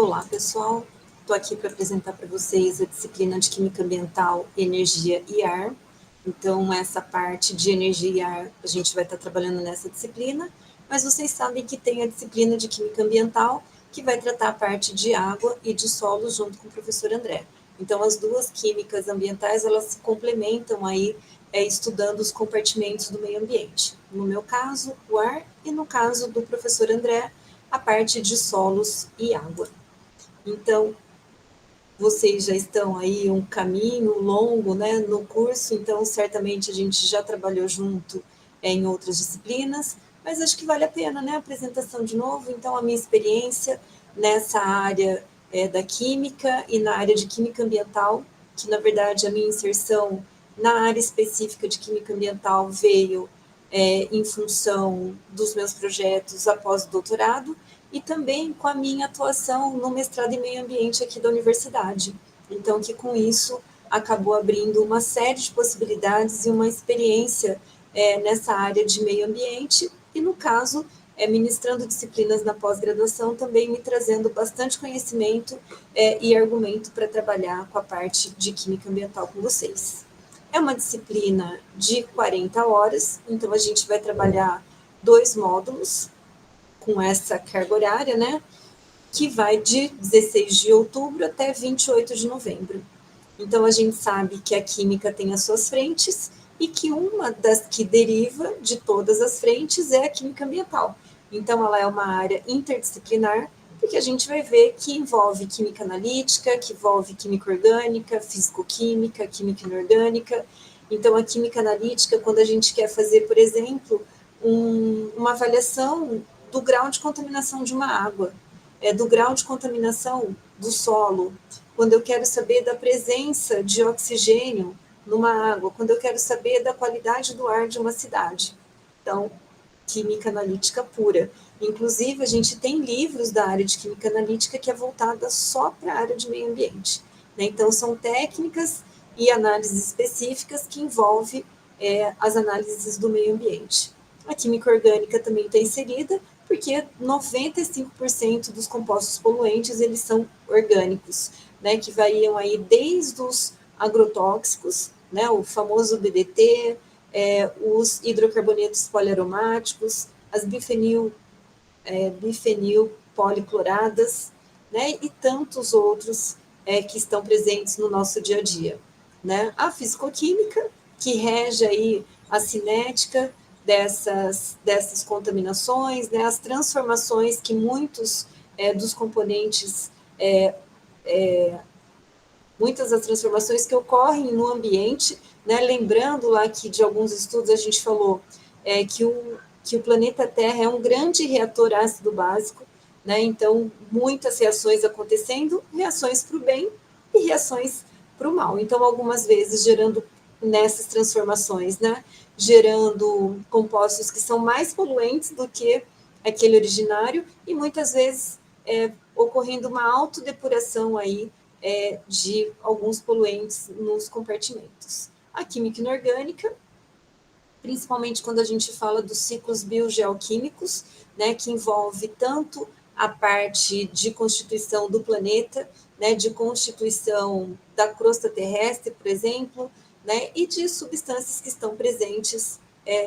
Olá, pessoal. Estou aqui para apresentar para vocês a disciplina de Química Ambiental, Energia e Ar. Então, essa parte de energia e ar, a gente vai estar trabalhando nessa disciplina, mas vocês sabem que tem a disciplina de Química Ambiental, que vai tratar a parte de água e de solo junto com o professor André. Então, as duas químicas ambientais, elas se complementam aí, estudando os compartimentos do meio ambiente. No meu caso, o ar, e no caso do professor André, a parte de solos e água. Então, vocês já estão aí um caminho longo, né, no curso, então certamente a gente já trabalhou junto em outras disciplinas, mas acho que vale a pena, né, a apresentação de novo. Então, a minha experiência nessa área da química e na área de química ambiental, que na verdade a minha inserção na área específica de química ambiental veio em função dos meus projetos após o doutorado, e também com a minha atuação no mestrado em meio ambiente aqui da universidade. Então, que com isso acabou abrindo uma série de possibilidades e uma experiência nessa área de meio ambiente, e no caso, ministrando disciplinas na pós-graduação, também me trazendo bastante conhecimento e argumento para trabalhar com a parte de química ambiental com vocês. É uma disciplina de 40 horas, então a gente vai trabalhar 2 módulos com essa carga horária, né, que vai de 16 de outubro até 28 de novembro. Então, a gente sabe que a química tem as suas frentes e que uma das que deriva de todas as frentes é a química ambiental. Então, ela é uma área interdisciplinar, porque a gente vai ver que envolve química analítica, que envolve química orgânica, físico-química, química inorgânica. Então, a química analítica, quando a gente quer fazer, por exemplo, uma avaliação do grau de contaminação de uma água, do grau de contaminação do solo, quando eu quero saber da presença de oxigênio numa água, quando eu quero saber da qualidade do ar de uma cidade. Então, química analítica pura. Inclusive, a gente tem livros da área de química analítica que é voltada só para a área de meio ambiente, né? Então, são técnicas e análises específicas que envolvem as análises do meio ambiente. A química orgânica também está inserida, porque 95% dos compostos poluentes, eles são orgânicos, né, que variam aí desde os agrotóxicos, né, o famoso DDT, os hidrocarbonetos poliaromáticos, as bifenil policloradas, né, e tantos outros que estão presentes no nosso dia a dia, né? A fisicoquímica, que rege aí a cinética dessas contaminações, né, as transformações que muitos dos componentes, muitas das transformações que ocorrem no ambiente, né, lembrando lá que de alguns estudos a gente falou que o planeta Terra é um grande reator ácido básico, né, então muitas reações acontecendo, reações para o bem e reações para o mal. Então, algumas vezes gerando nessas transformações, né, gerando compostos que são mais poluentes do que aquele originário, e muitas vezes ocorrendo uma autodepuração aí de alguns poluentes nos compartimentos. A química inorgânica, principalmente quando a gente fala dos ciclos biogeoquímicos, né, que envolve tanto a parte de constituição do planeta, né, de constituição da crosta terrestre, por exemplo, né, e de substâncias que estão presentes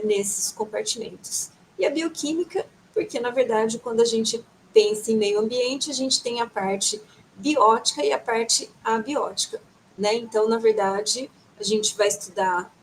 nesses compartimentos. E a bioquímica, porque, na verdade, quando a gente pensa em meio ambiente, a gente tem a parte biótica e a parte abiótica, né? Então, na verdade, a gente vai estudar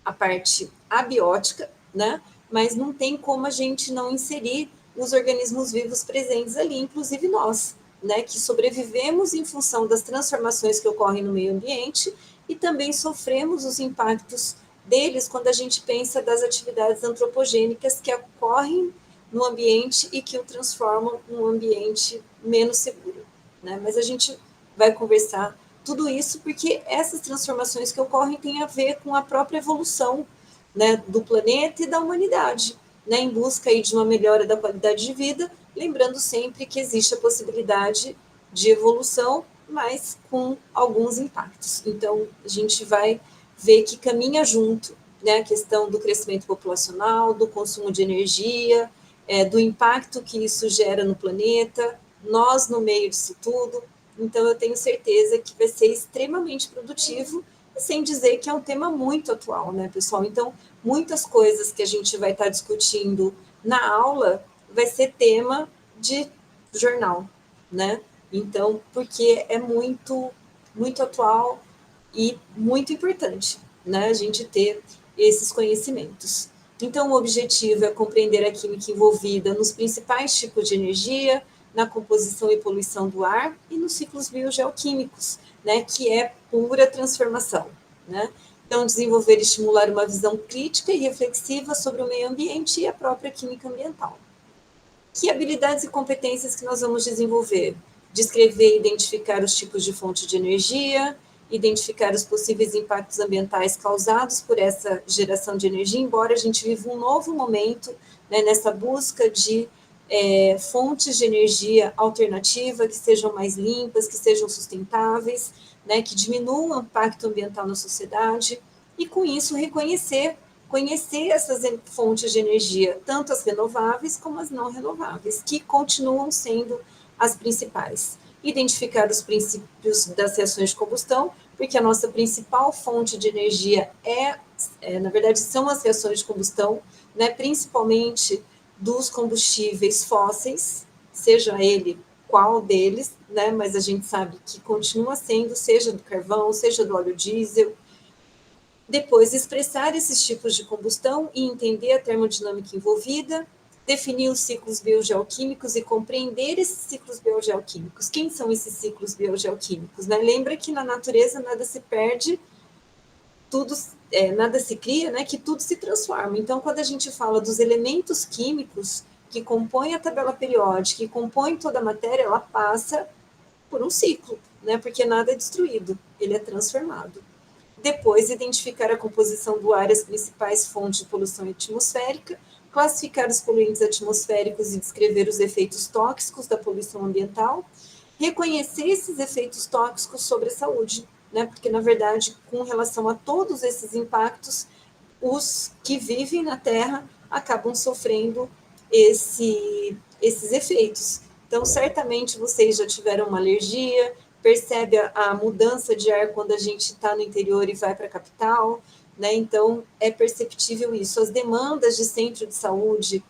a parte abiótica, né? Mas não tem como a gente não inserir os organismos vivos presentes ali, inclusive nós, né? Que sobrevivemos em função das transformações que ocorrem no meio ambiente e também sofremos os impactos deles quando a gente pensa das atividades antropogênicas que ocorrem no ambiente e que o transformam num ambiente menos seguro, né? Mas a gente vai conversar tudo isso porque essas transformações que ocorrem têm a ver com a própria evolução, né, do planeta e da humanidade, né, em busca aí de uma melhora da qualidade de vida, lembrando sempre que existe a possibilidade de evolução, mas com alguns impactos. Então, a gente vai ver que caminha junto, né, a questão do crescimento populacional, do consumo de energia, do impacto que isso gera no planeta, nós no meio disso tudo. Então, eu tenho certeza que vai ser extremamente produtivo, sem dizer que é um tema muito atual, né, pessoal? Então, muitas coisas que a gente vai estar discutindo na aula vai ser tema de jornal, né? Então, porque é muito, muito atual e muito importante, né, a gente ter esses conhecimentos. Então, o objetivo é compreender a química envolvida nos principais tipos de energia, na composição e poluição do ar e nos ciclos biogeoquímicos, né, que é pura transformação, né? Então, desenvolver e estimular uma visão crítica e reflexiva sobre o meio ambiente e a própria química ambiental. Que habilidades e competências que nós vamos desenvolver? Descrever e identificar os tipos de fonte de energia, identificar os possíveis impactos ambientais causados por essa geração de energia, embora a gente viva um novo momento, né, nessa busca de fontes de energia alternativa, que sejam mais limpas, que sejam sustentáveis, né, que diminuam o impacto ambiental na sociedade, e com isso conhecer essas fontes de energia, tanto as renováveis como as não renováveis, que continuam sendo as principais. Identificar os princípios das reações de combustão, porque a nossa principal fonte de energia na verdade, são as reações de combustão, né, principalmente dos combustíveis fósseis, seja ele qual deles, né, mas a gente sabe que continua sendo, seja do carvão, seja do óleo diesel. Depois, expressar esses tipos de combustão e entender a termodinâmica envolvida, definir os ciclos biogeoquímicos e compreender esses ciclos biogeoquímicos. Quem são esses ciclos biogeoquímicos? Né? Lembra que na natureza nada se perde, nada se cria, né? Que tudo se transforma. Então, quando a gente fala dos elementos químicos que compõem a tabela periódica, que compõem toda a matéria, ela passa por um ciclo, né? Porque nada é destruído, ele é transformado. Depois, identificar a composição do ar e as principais fontes de poluição atmosférica, classificar os poluentes atmosféricos e descrever os efeitos tóxicos da poluição ambiental, reconhecer esses efeitos tóxicos sobre a saúde, né? Porque, na verdade, com relação a todos esses impactos, os que vivem na Terra acabam sofrendo esses efeitos. Então, certamente vocês já tiveram uma alergia, percebe a mudança de ar quando a gente está no interior e vai para a capital, né? Então, é perceptível isso. As demandas de centro de saúde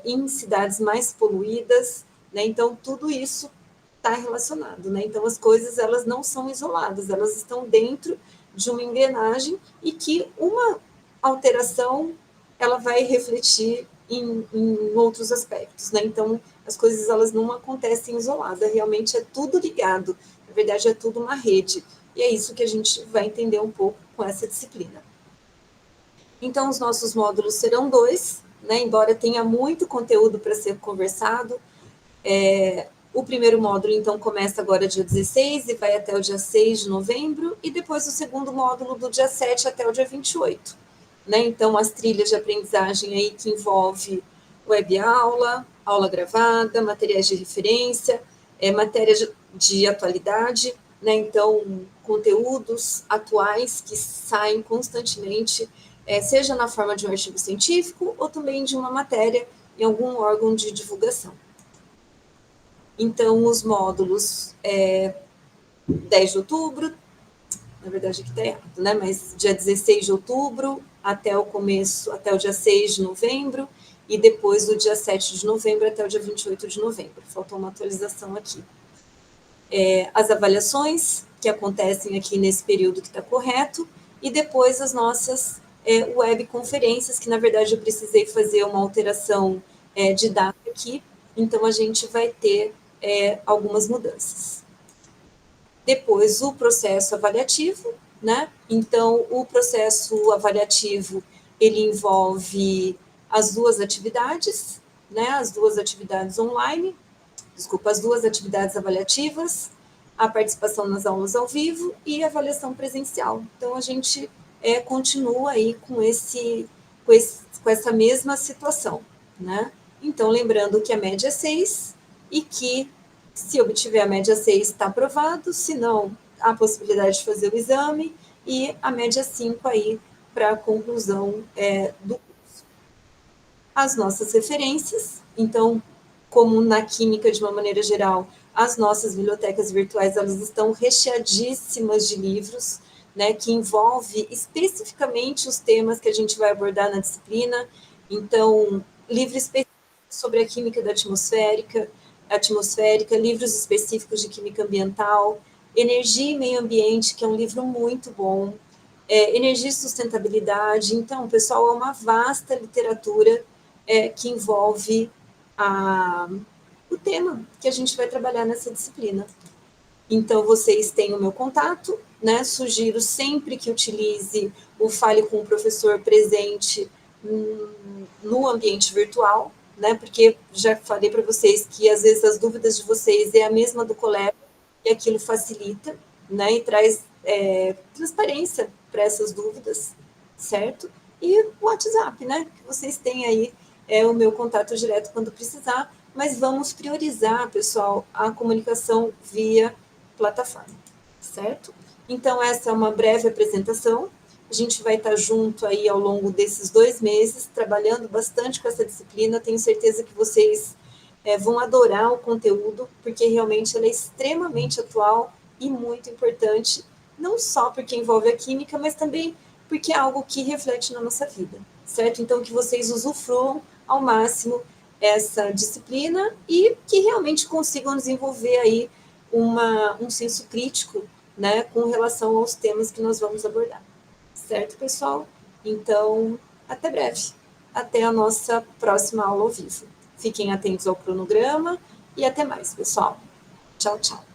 em cidades mais poluídas, né? Então, tudo isso está relacionado, né? Então, as coisas, elas não são isoladas, elas estão dentro de uma engrenagem e que uma alteração, ela vai refletir em outros aspectos, né? Então, as coisas, elas não acontecem isoladas, realmente é tudo ligado, na verdade, é tudo uma rede, e é isso que a gente vai entender um pouco com essa disciplina. Então, os nossos módulos serão 2, né? Embora tenha muito conteúdo para ser conversado, o primeiro módulo, então, começa agora dia 16 e vai até o dia 6 de novembro, e depois o segundo módulo do dia 7 até o dia 28. Né? Então, as trilhas de aprendizagem aí que envolve web aula, aula gravada, materiais de referência, matérias de atualidade, né? Então, conteúdos atuais que saem constantemente, seja na forma de um artigo científico ou também de uma matéria em algum órgão de divulgação. Então, os módulos 10 de outubro, na verdade aqui está errado, né? Mas dia 16 de outubro até o começo, até o dia 6 de novembro, e depois do dia 7 de novembro até o dia 28 de novembro. Faltou uma atualização aqui. As avaliações que acontecem aqui nesse período que está correto, e depois as nossas webconferências, que na verdade eu precisei fazer uma alteração de data aqui, então a gente vai ter algumas mudanças. Depois, o processo avaliativo, né? Então, o processo avaliativo, ele envolve as duas atividades, né? As duas atividades online, as duas atividades avaliativas, a participação nas aulas ao vivo e a avaliação presencial. Então, a gente continua aí com essa mesma situação, né? Então, lembrando que a média é 6 e que, se obtiver a média 6, está aprovado, se não, há a possibilidade de fazer o exame, e a média 5 aí para a conclusão do curso. As nossas referências, então, como na química de uma maneira geral, as nossas bibliotecas virtuais, elas estão recheadíssimas de livros, né, que envolve especificamente os temas que a gente vai abordar na disciplina. Então, livros específicos sobre a química da atmosférica, livros específicos de química ambiental, Energia e Meio Ambiente, que é um livro muito bom, Energia e Sustentabilidade. Então, pessoal, é uma vasta literatura que envolve o tema que a gente vai trabalhar nessa disciplina. Então, vocês têm o meu contato, né? Sugiro sempre que utilize o Fale com o Professor presente no ambiente virtual, né? Porque já falei para vocês que às vezes as dúvidas de vocês é a mesma do colega e aquilo facilita, né? E traz transparência para essas dúvidas, certo? E o WhatsApp, né? Que vocês têm aí o meu contato direto quando precisar, mas vamos priorizar, pessoal, a comunicação via plataforma, certo? Então, essa é uma breve apresentação. A gente vai estar junto aí ao longo desses 2 meses, trabalhando bastante com essa disciplina. Tenho certeza que vocês vão adorar o conteúdo, porque realmente ela é extremamente atual e muito importante, não só porque envolve a química, mas também porque é algo que reflete na nossa vida, certo? Então, que vocês usufruam ao máximo essa disciplina e que realmente consigam desenvolver aí um senso crítico, né, com relação aos temas que nós vamos abordar. Certo, pessoal? Então, até breve. Até a nossa próxima aula ao vivo. Fiquem atentos ao cronograma e até mais, pessoal. Tchau, tchau.